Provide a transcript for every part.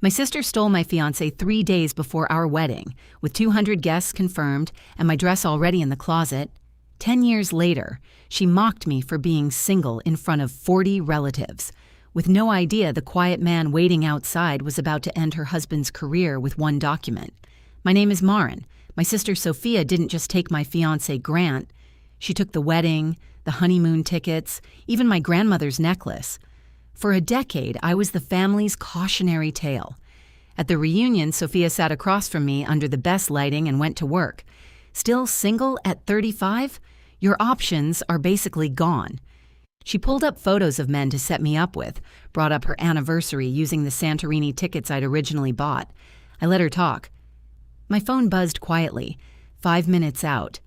My sister stole my fiancé 3 days before our wedding, with 200 guests confirmed and my dress already in the closet. 10 years later, she mocked me for being single in front of 40 relatives, with no idea the quiet man waiting outside was about to end her husband's career with one document. My name is Marin. My sister Sophia didn't just take my fiancé Grant. She took the wedding, the honeymoon tickets, even my grandmother's necklace. For a decade, I was the family's cautionary tale. At the reunion, Sophia sat across from me under the best lighting and went to work. Still single at 35? Your options are basically gone. She pulled up photos of men to set me up with, brought up her anniversary using the Santorini tickets I'd originally bought. I let her talk. My phone buzzed quietly, 5 minutes out.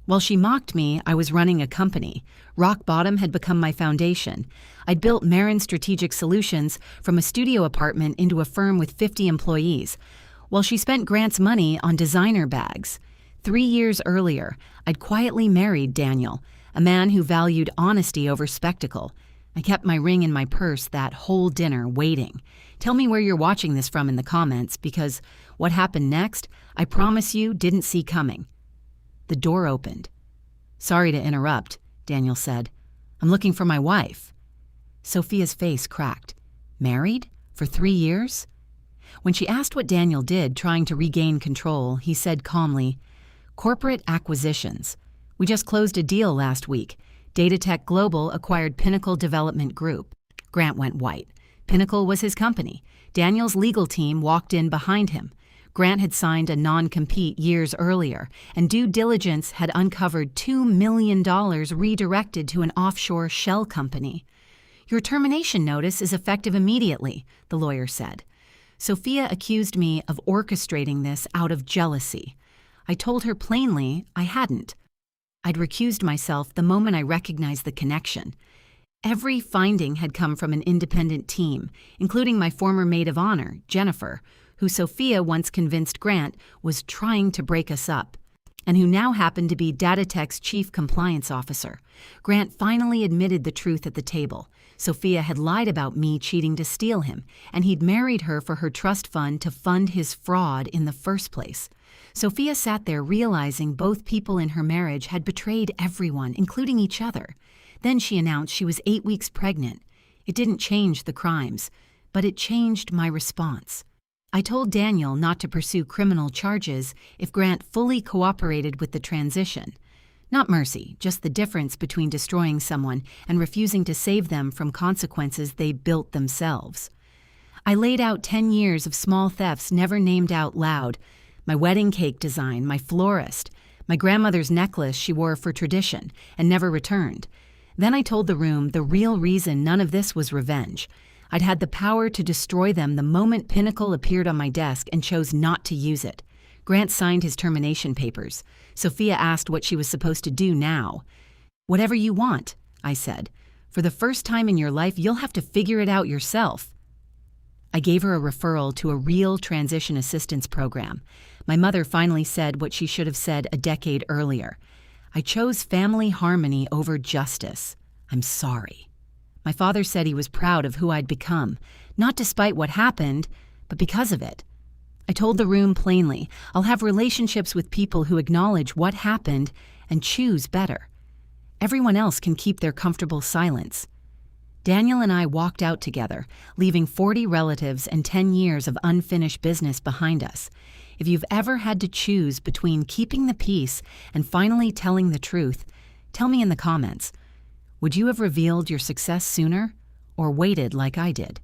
While she mocked me, I was running a company. Rock bottom had become my foundation. I'd built Marin Strategic Solutions from a studio apartment into a firm with 50 employees, while she spent Grant's money on designer bags. 3 years earlier, I'd quietly married Daniel, a man who valued honesty over spectacle. I kept my ring in my purse that whole dinner, waiting. Tell me where you're watching this from in the comments, because what happened next, I promise you, didn't see coming. The door opened. "Sorry to interrupt," Daniel said. "I'm looking for my wife." Sophia's face cracked. Married? For 3 years? When she asked what Daniel did, trying to regain control, he said calmly, "Corporate acquisitions. We just closed a deal last week. Datatech Global acquired Pinnacle Development Group." Grant went white. Pinnacle was his company. Daniel's legal team walked in behind him. Grant had signed a non-compete years earlier, and due diligence had uncovered $2 million redirected to an offshore shell company. "Your termination notice is effective immediately," the lawyer said. Sophia accused me of orchestrating this out of jealousy. I told her plainly I hadn't. I'd recused myself the moment I recognized the connection. Every finding had come from an independent team, including my former maid of honor, Jennifer, who Sophia once convinced Grant was trying to break us up, and who now happened to be Datatech's chief compliance officer. Grant finally admitted the truth at the table. Sophia had lied about me cheating to steal him, and he'd married her for her trust fund to fund his fraud in the first place. Sophia sat there realizing both people in her marriage had betrayed everyone, including each other. Then she announced she was 8 weeks pregnant. It didn't change the crimes, but it changed my response. I told Daniel not to pursue criminal charges if Grant fully cooperated with the transition. Not mercy, just the difference between destroying someone and refusing to save them from consequences they built themselves. I laid out 10 years of small thefts never named out loud. My wedding cake design, my florist, my grandmother's necklace she wore for tradition and never returned. Then I told the room the real reason none of this was revenge. I'd had the power to destroy them the moment Pinnacle appeared on my desk and chose not to use it. Grant signed his termination papers. Sophia asked what she was supposed to do now. "Whatever you want," I said. "For the first time in your life, you'll have to figure it out yourself." I gave her a referral to a real transition assistance program. My mother finally said what she should have said a decade earlier. I chose family harmony over justice. I'm sorry. My father said he was proud of who I'd become, not despite what happened, but because of it. I told the room plainly, I'll have relationships with people who acknowledge what happened and choose better. Everyone else can keep their comfortable silence. Daniel and I walked out together, leaving 40 relatives and 10 years of unfinished business behind us. If you've ever had to choose between keeping the peace and finally telling the truth, tell me in the comments. Would you have revealed your success sooner or waited like I did?